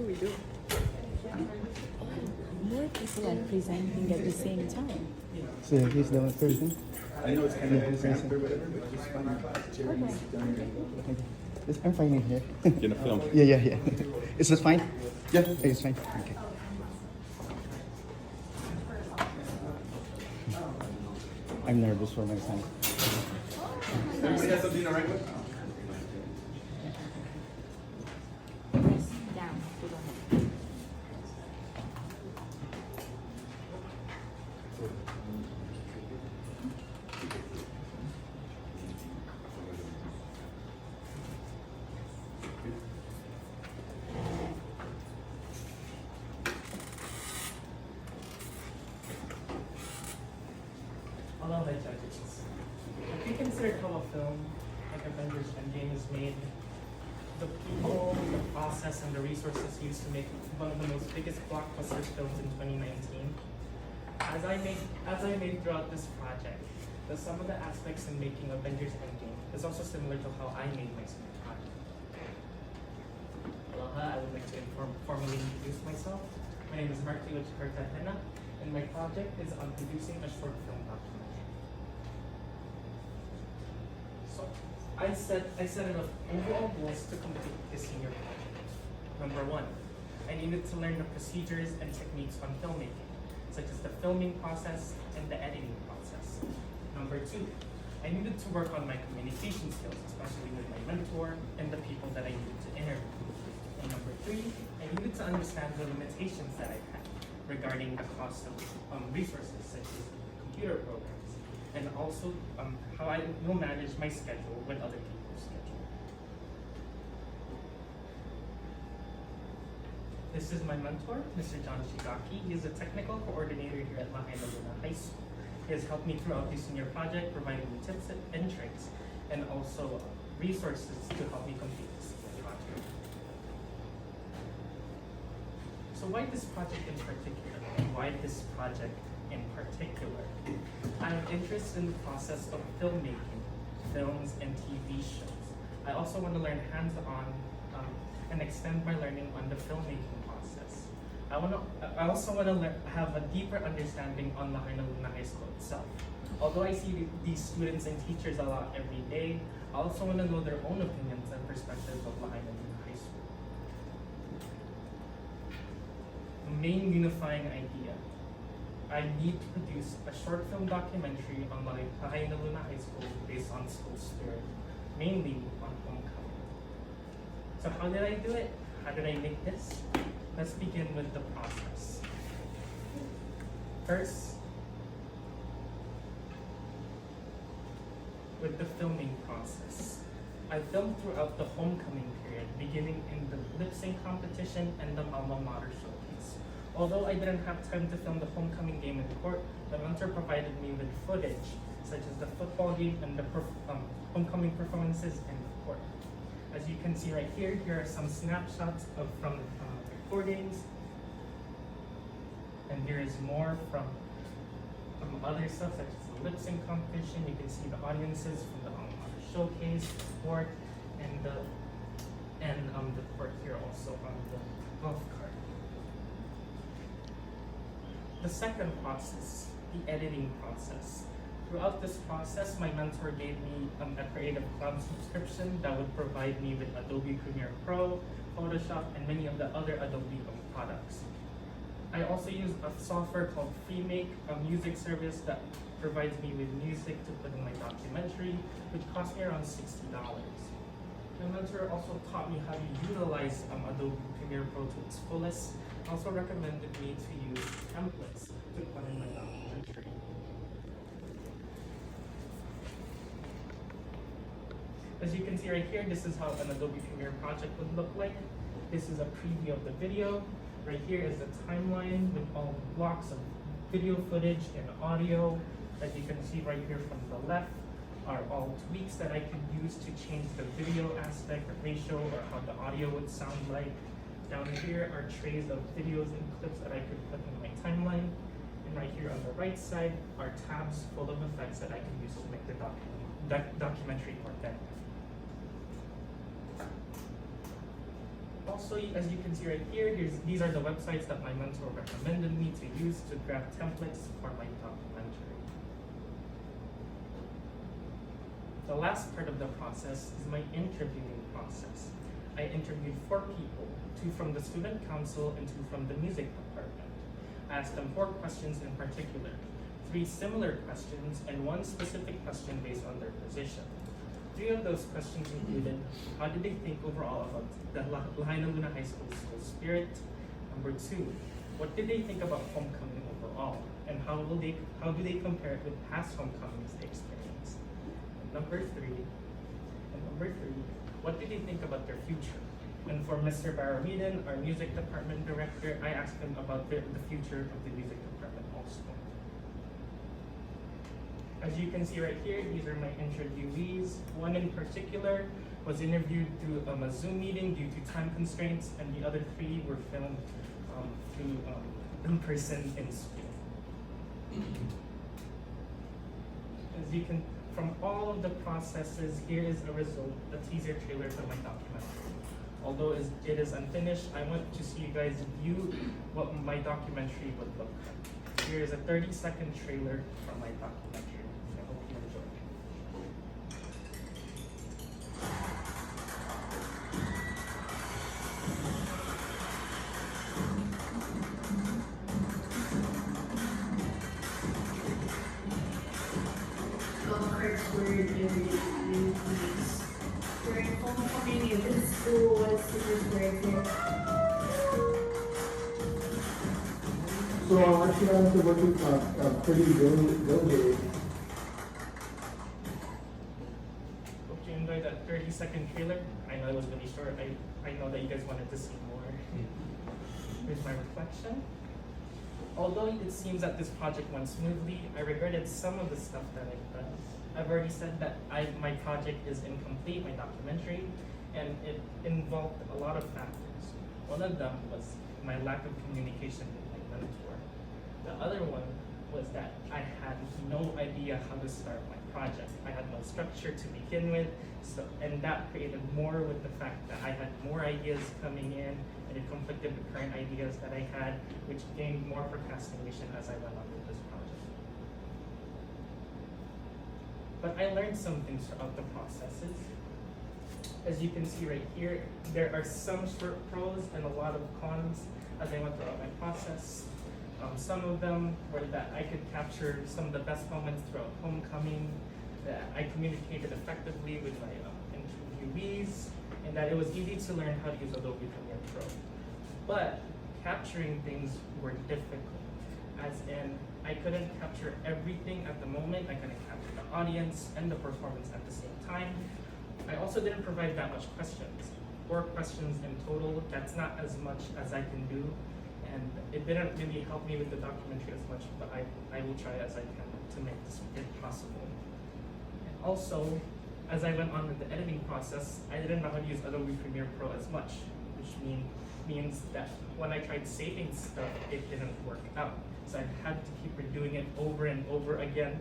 we do. More people are presenting at the same time. So he's the person? I know it's kind of advanced or whatever, but just find Jeremy's down here. Yes, I'm fine in here. In a film. Yeah. Is this fine? Yeah. It's fine. Okay. I'm nervous for my son. Everybody has something to write with? Press down to the home. Hello, my judges. If you consider how a film like Avengers Endgame is made, the people, the process, and the resources used to make one of the most biggest blockbuster films in 2019, as I made throughout this project, some of the aspects in making Avengers Endgame is also similar to how I made my small project. Aloha, I would like to formally introduce myself. My name is Marky Uchikarta, and my project is on producing a short film documentary. So, I set enough overall goals to complete this senior project. Number one, I needed to learn the procedures and techniques on filmmaking, such as the filming process and the editing process. Number two, I needed to work on my communication skills, especially with my mentor and the people that I needed to interview. And number three, I needed to understand the limitations that I had regarding the cost of resources such as computer programs, and also how I will manage my schedule with other people's schedule. This is my mentor, Mr. John Shigaki. He is a technical coordinator here at Lahaina Luna High School. He has helped me throughout the senior project, providing me tips and tricks, and also resources to help me complete this senior project. So why this project in particular? Why this project in particular? I have interest in the process of filmmaking, films, and TV shows. I also want to learn hands-on and extend my learning on the filmmaking process. I also want to have a deeper understanding on Lahaina Luna High School itself. Although I see these students and teachers a lot every day, I also want to know their own opinions and perspectives of Lahaina Luna High School. Main unifying idea. I need to produce a short film documentary on Lahaina Luna High School based on school spirit, mainly on homecoming. So how did I do it? How did I make this? Let's begin with the process. First, with the filming process. I filmed throughout the homecoming period, beginning in the lip sync competition and the alma mater showcase. Although I didn't have time to film the homecoming game in court, the mentor provided me with footage, such as the football game and the homecoming performances in court. As you can see right here, here are some snapshots from recordings. And here is more from other stuff, such as the lip sync competition. You can see the audiences from the showcase, court, and the court here also on the golf cart. The second process, the editing process. Throughout this process, my mentor gave me a Creative Cloud subscription that would provide me with Adobe Premiere Pro, Photoshop, and many of the other Adobe products. I also use a software called Freemake, a music service that provides me with music to put in my documentary, which cost me around $60. My mentor also taught me how to utilize Adobe Premiere Pro to its fullest, and also recommended me to use templates to put in my documentary. As you can see right here, this is how an Adobe Premiere project would look like. This is a preview of the video. Right here is the timeline with all the blocks of video footage and audio. As you can see right here from the left are all tweaks that I could use to change the video aspect, the ratio, or how the audio would sound like. Down here are trays of videos and clips that I could put in my timeline. And right here on the right side are tabs full of effects that I can use to make the documentary more dynamic. Also, as you can see right here, these are the websites that my mentor recommended me to use to draft templates for my documentary. The last part of the process is my interviewing process. I interviewed 4 people, 2 from the student council and 2 from the music department. I asked them 4 questions in particular, 3 similar questions and 1 specific question based on their position. 3 of those questions included, how did they think overall about the Lahaina Luna High School spirit? Number 2, what did they think about homecoming overall? And how do they compare it with past homecomings they experienced? Number 3, what did they think about their future? And for Mr. Baramidin, our music department director, I asked him about the future of the music department also. As you can see right here, these are my interviewees. One in particular was interviewed through a Zoom meeting due to time constraints, and the other 3 were filmed through in person in school. As you can, from all of the processes, here is a result, a teaser trailer for my documentary. Although it is unfinished, I want to see you guys view what my documentary would look like. Here is a 30-second trailer for my documentary. I hope you enjoy. During homecoming in this school, what is super great here? So I actually got into working pretty diligently. Hope you enjoyed that 30-second trailer. I know it was really short. I know that you guys wanted to see more. Here's my reflection. Although it seems that this project went smoothly, I regretted some of the stuff that I've done. I've already said that my project is incomplete, my documentary, and it involved a lot of factors. One of them was my lack of communication with my mentor. The other one was that I had no idea how to start my project. I had no structure to begin with, and that created more with the fact that I had more ideas coming in, and it conflicted with current ideas that I had, which gained more procrastination as I went on with this project. But I learned some things throughout the processes. As you can see right here, there are some short pros and a lot of cons as I went throughout my process. Some of them were that I could capture some of the best moments throughout homecoming, that I communicated effectively with my interviewees, and that it was easy to learn how to use Adobe Premiere Pro. But capturing things were difficult, as in I couldn't capture everything at the moment. I couldn't capture the audience and the performance at the same time. I also didn't provide that much questions. 4 questions in total, that's not as much as I can do. And it didn't really help me with the documentary as much, but I will try as I can to make this possible. And also, as I went on with the editing process, I didn't know how to use Adobe Premiere Pro as much, which means that when I tried saving stuff, it didn't work out. So I had to keep redoing it over and over again,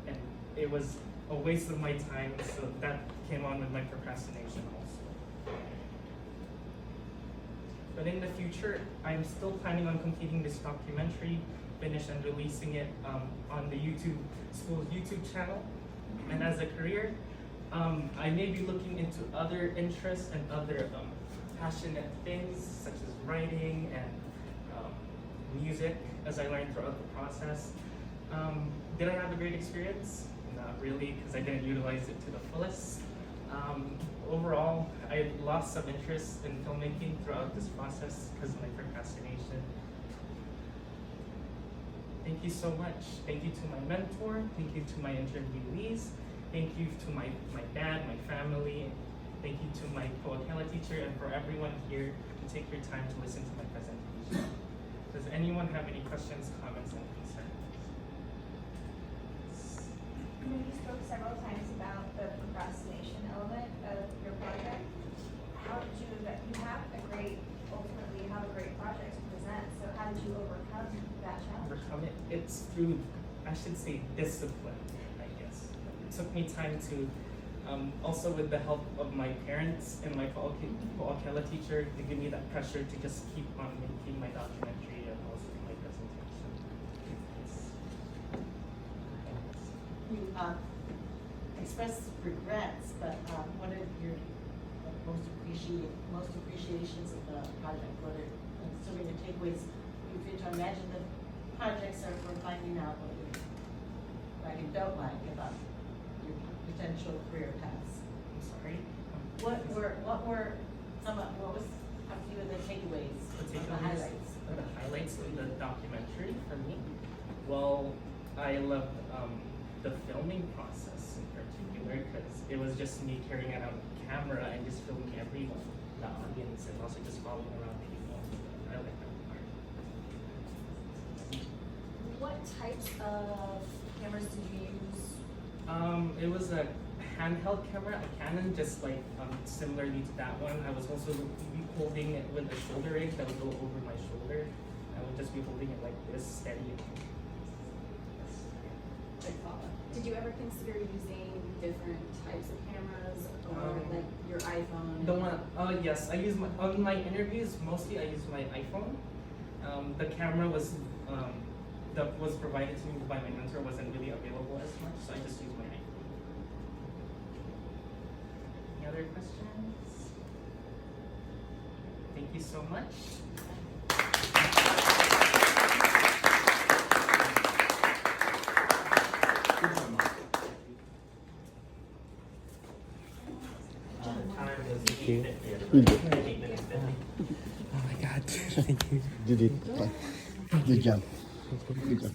and it was a waste of my time, so that came on with my procrastination also. But in the future, I'm still planning on completing this documentary, finish and releasing it on the school's YouTube channel. And as a career, I may be looking into other interests and other passionate things, such as writing and music, as I learned throughout the process. Did I have a great experience? Not really, because I didn't utilize it to the fullest. Overall, I lost some interest in filmmaking throughout this process because of my procrastination. Thank you so much. Thank you to my mentor. Thank you to my interviewees. Thank you to my dad, my family. Thank you to my Po'akela teacher, and for everyone here to take your time to listen to my presentation. Does anyone have any questions, comments, and concerns? You spoke several times about the procrastination element of your project. How did you have a great project to present, so how did you overcome that challenge? Overcome it? It's through, I should say, discipline, I guess. It took me time to Also with the help of my parents and my Ko'okela teacher, they give me that pressure to just keep on making my documentary and also my presentation. You expressed regrets, but what are your most appreciations of the project? What are some of your takeaways? If you to imagine the projects are for finding out what you like and don't like about your potential career paths. I'm sorry. What were some of what was a few of the takeaways? The The highlights. The highlights of the documentary for me. Well, I loved the filming process in particular because it was just me carrying out a camera and just filming everyone, the audience, and also just following around people. I like that part. What types of cameras did you use? It was a handheld camera, a Canon, just like similarly to that one. I was also holding it with a shoulder rig that would go over my shoulder. I would just be holding it like this, steady. Did you ever consider using different types of cameras or like your iPhone? The one, yes, I use on my interviews, mostly I use my iPhone. The camera that was provided to me by my mentor wasn't really available as much, so I just used my iPhone. Any other questions? Thank you so much. Time is 8:50. 8 minutes 50. Oh my God. Thank you. You did fine. Good job. Good job.